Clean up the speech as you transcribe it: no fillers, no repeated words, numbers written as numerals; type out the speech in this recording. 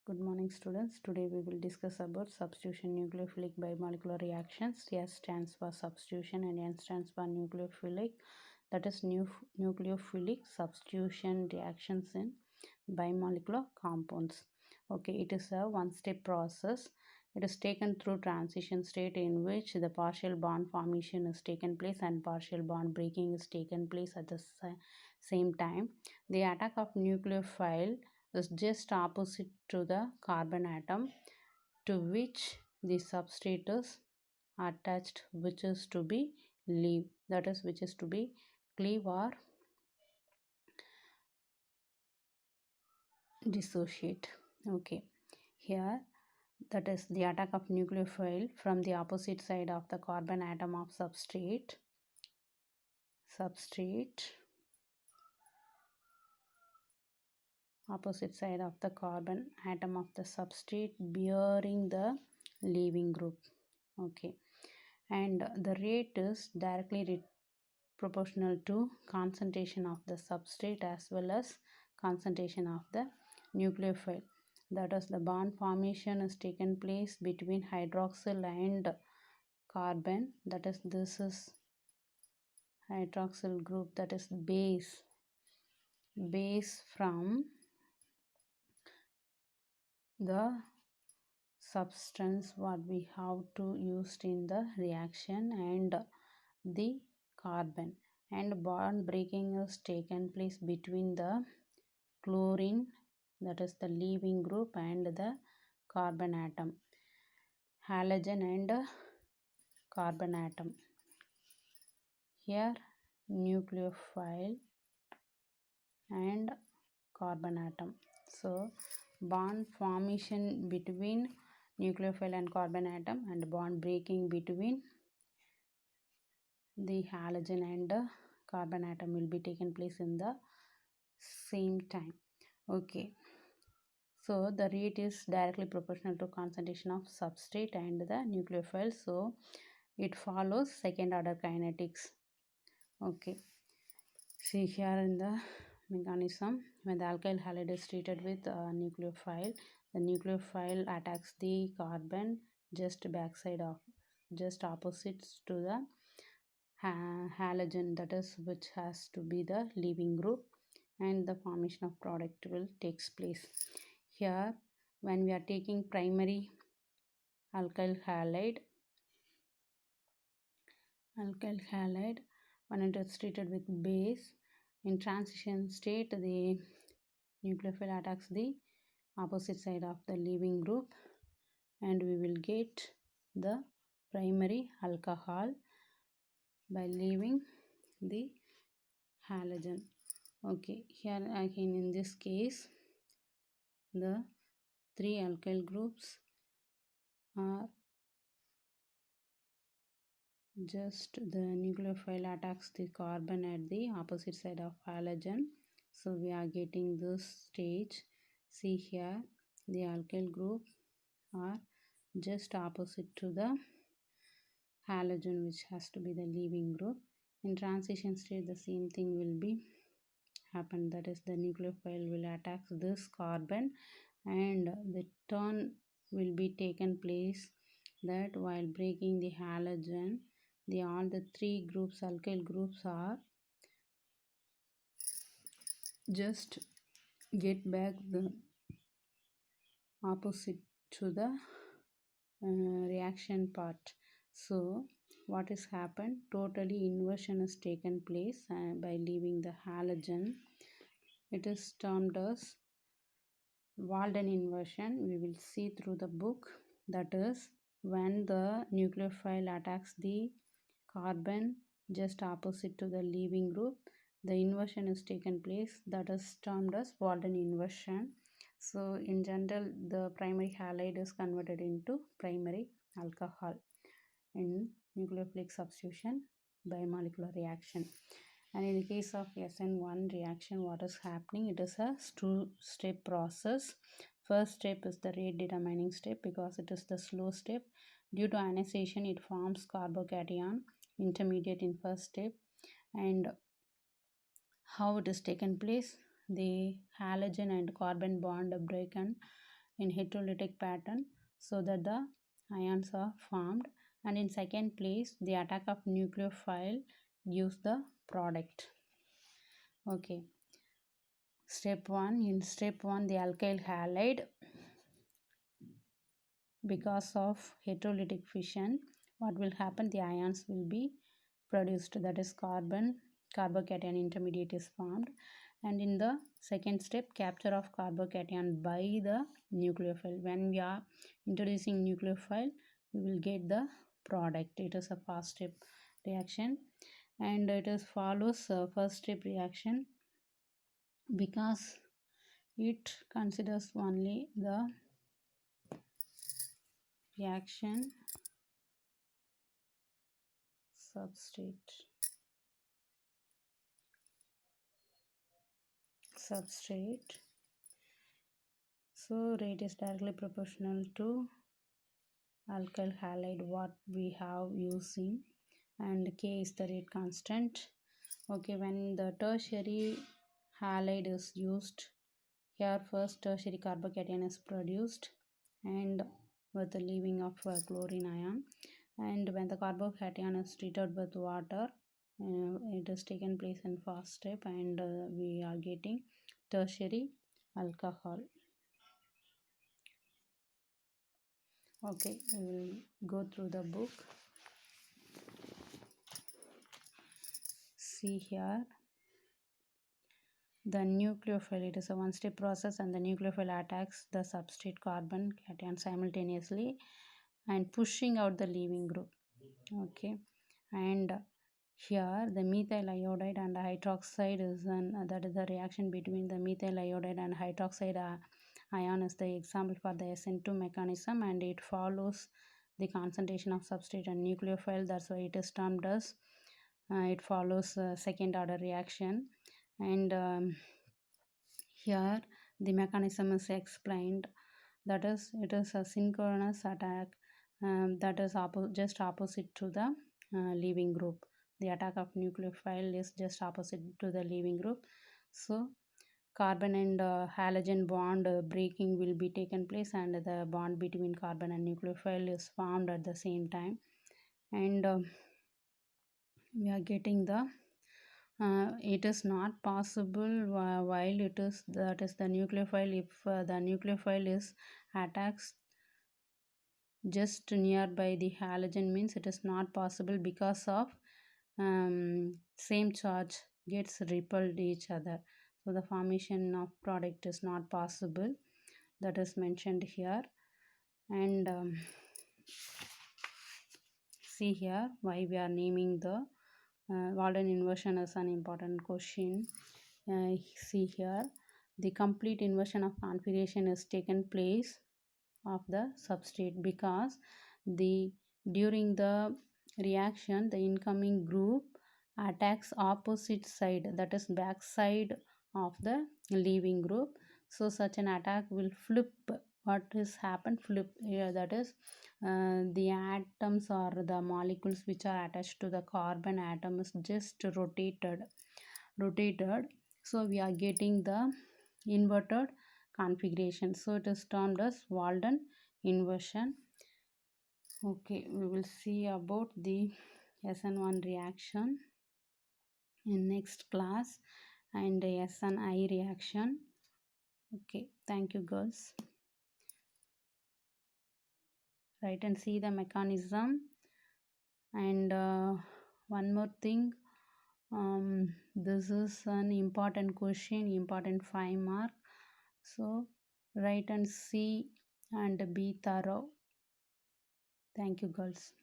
Good morning, students. Today we will discuss about substitution nucleophilic bimolecular reactions. S stands for substitution and N stands for nucleophilic. That is nucleophilic substitution reactions in bimolecular compounds. Okay, it is a one-step process. It is taken through transition state in which the partial bond formation is taken place and partial bond breaking is taken place at the same time. The attack of nucleophile is just opposite to the carbon atom to which the substrate is attached, which is to be leave, that is which is to be cleave or dissociate. Okay, here that is the attack of nucleophile from the opposite side of the carbon atom of substrate opposite side of the carbon atom of the substrate bearing the leaving group. Okay, and the rate is directly proportional to concentration of the substrate as well as concentration of the nucleophile. That is, the bond formation is taken place between hydroxyl and carbon. That is, this is hydroxyl group, that is base from the substance what we have to use in the reaction and the carbon, and bond breaking is taken place between the chlorine, that is the leaving group, and the carbon atom, halogen and carbon atom. Here nucleophile and carbon atom. So bond formation between nucleophile and carbon atom and bond breaking between the halogen and carbon atom will be taken place in the same time. Okay, so the rate is directly proportional to concentration of substrate and the nucleophile, so it follows second order kinetics. Okay, see here in the mechanism, when the alkyl halide is treated with nucleophile, the nucleophile attacks the carbon just opposite to the halogen, that is which has to be the leaving group, and the formation of product will takes place. Here when we are taking primary alkyl halide when it is treated with base in transition state, the nucleophile attacks the opposite side of the leaving group and we will get the primary alcohol by leaving the halogen. Okay, here again in this case the three alkyl groups are just the nucleophile attacks the carbon at the opposite side of halogen, so we are getting this stage. See here the alkyl group are just opposite to the halogen, which has to be the leaving group. In transition state the same thing will be happen, that is the nucleophile will attack this carbon and the turn will be taken place that while breaking the halogen, all the three groups alkyl groups are just get back the opposite to the reaction part. So what is happened, totally inversion is taken place by leaving the halogen. It is termed as Walden inversion. We will see through the book, that is when the nucleophile attacks the carbon just opposite to the leaving group, the inversion is taken place, that is termed as Walden inversion. So in general the primary halide is converted into primary alcohol in nucleophilic substitution bimolecular reaction. And in the case of SN1 reaction, what is happening, it is a two-step process. First step is the rate determining step because it is the slow step. Due to ionization it forms carbocation intermediate in first step. And how it is taken place, the halogen and carbon bond are broken in heterolytic pattern so that the ions are formed, and in second place the attack of nucleophile gives the product. Okay, step 1. In step 1, the alkyl halide, because of heterolytic fission, what will happen, the ions will be produced, that is carbocation intermediate is formed, and in the second step, capture of carbocation by the nucleophile. When we are introducing nucleophile, we will get the product. It is a fast step reaction, and it is follows first step reaction because it considers only the reaction substrate. So rate is directly proportional to alkyl halide what we have using, and K is the rate constant. Okay, when the tertiary halide is used, here first tertiary carbocation is produced and with the leaving of chlorine ion, and when the carbocation is treated with water, it has taken place in first step, and we are getting tertiary alcohol. Okay, we will go through the book. See here, the nucleophile, it is a one-step process, and the nucleophile attacks the substrate carbon cation simultaneously and pushing out the leaving group. Okay, and here the methyl iodide and hydroxide is that is the reaction between the methyl iodide and hydroxide ion is the example for the SN2 mechanism, and it follows the concentration of substrate and nucleophile. That's why it is termed as it follows second order reaction, and here the mechanism is explained, that is it is a synchronous attack, that is just opposite to the leaving group. The attack of nucleophile is just opposite to the leaving group, so carbon and halogen bond breaking will be taken place, and the bond between carbon and nucleophile is formed at the same time, and we are getting the it is not possible while it is, that is the nucleophile, if the nucleophile is attacks just nearby the halogen, means it is not possible because of same charge gets repelled each other, so the formation of product is not possible. That is mentioned here, and see here why we are naming the Walden inversion as an important question. See here, the complete inversion of configuration is taken place of the substrate because the during the reaction the incoming group attacks opposite side, that is back side of the leaving group, so such an attack will flip what is happened flip here, that is the atoms or the molecules which are attached to the carbon atom is just rotated, so we are getting the inverted configuration, so it is termed as Walden inversion. Okay, we will see about the SN1 reaction in next class, and the SNI reaction. Okay, thank you girls. Write and see the mechanism, and one more thing, this is an important question, important 5 mark, so write and see and be thorough. Thank you girls.